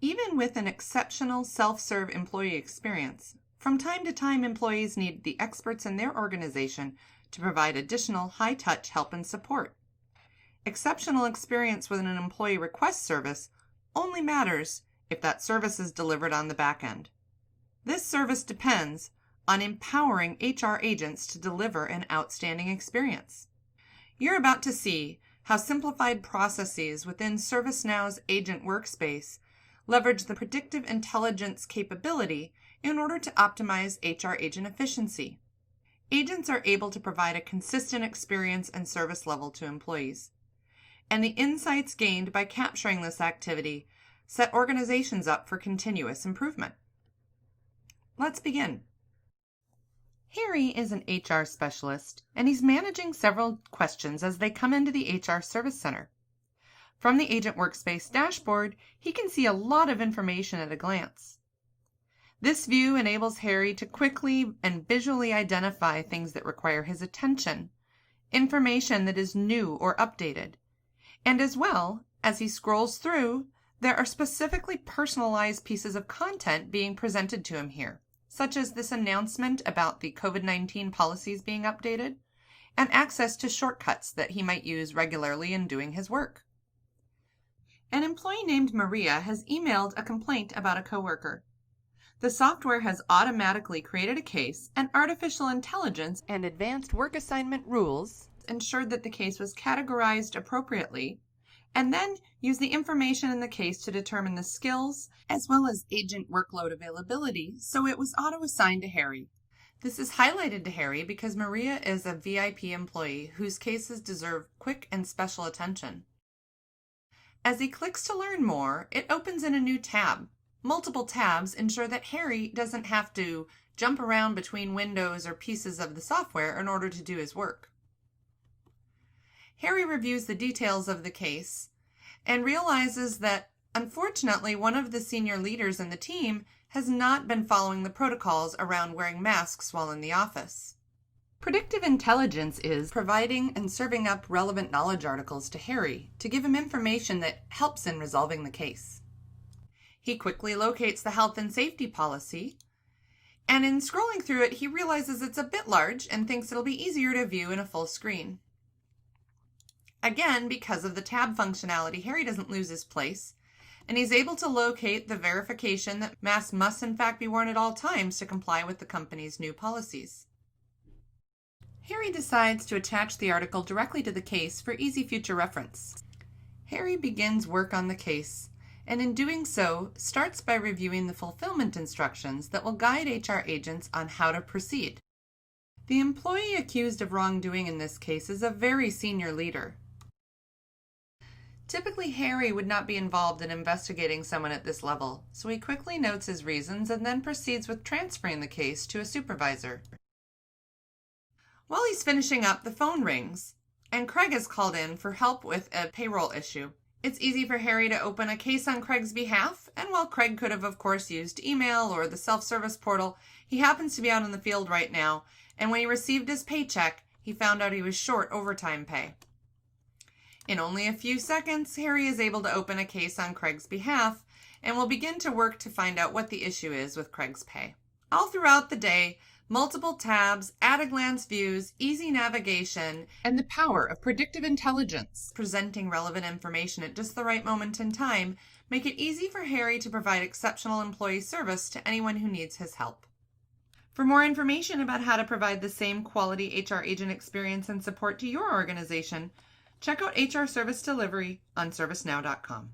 Even with an exceptional self-serve employee experience, from time to time employees need the experts in their organization to provide additional high-touch help and support. Exceptional experience with an employee request service only matters if that service is delivered on the back end. This service depends on empowering HR agents to deliver an outstanding experience. You're about to see how simplified processes within ServiceNow's Agent Workspace leverage the predictive intelligence capability in order to optimize HR agent efficiency. Agents are able to provide a consistent experience and service level to employees, and the insights gained by capturing this activity set organizations up for continuous improvement. Let's begin. Harry is an HR specialist, and he's managing several questions as they come into the HR Service Center. From the Agent Workspace dashboard, he can see a lot of information at a glance. This view enables Harry to quickly and visually identify things that require his attention, information that is new or updated, and as well, as he scrolls through, there are specifically personalized pieces of content being presented to him here, such as this announcement about the COVID-19 policies being updated, and access to shortcuts that he might use regularly in doing his work. An employee named Maria has emailed a complaint about a coworker. The software has automatically created a case, and artificial intelligence and advanced work assignment rules ensured that the case was categorized appropriately, and then use the information in the case to determine the skills as well as agent workload availability, so it was auto-assigned to Harry. This is highlighted to Harry because Maria is a VIP employee whose cases deserve quick and special attention. As he clicks to learn more, it opens in a new tab. Multiple tabs ensure that Harry doesn't have to jump around between windows or pieces of the software in order to do his work. Harry reviews the details of the case and realizes that, unfortunately, one of the senior leaders in the team has not been following the protocols around wearing masks while in the office. Predictive intelligence is providing and serving up relevant knowledge articles to Harry to give him information that helps in resolving the case. He quickly locates the health and safety policy, and in scrolling through it, he realizes it's a bit large and thinks it'll be easier to view in a full screen. Again, because of the tab functionality, Harry doesn't lose his place, and he's able to locate the verification that masks must in fact be worn at all times to comply with the company's new policies. Harry decides to attach the article directly to the case for easy future reference. Harry begins work on the case, and in doing so, starts by reviewing the fulfillment instructions that will guide HR agents on how to proceed. The employee accused of wrongdoing in this case is a very senior leader. Typically, Harry would not be involved in investigating someone at this level, so he quickly notes his reasons and then proceeds with transferring the case to a supervisor. While he's finishing up, the phone rings, and Craig is called in for help with a payroll issue. It's easy for Harry to open a case on Craig's behalf, and while Craig could have, of course, used email or the self-service portal, he happens to be out in the field right now, and when he received his paycheck, he found out he was short overtime pay. In only a few seconds, Harry is able to open a case on Craig's behalf and will begin to work to find out what the issue is with Craig's pay. All throughout the day, multiple tabs, at-a-glance views, easy navigation, and the power of predictive intelligence presenting relevant information at just the right moment in time make it easy for Harry to provide exceptional employee service to anyone who needs his help. For more information about how to provide the same quality HR agent experience and support to your organization, check out HR Service Delivery on ServiceNow.com.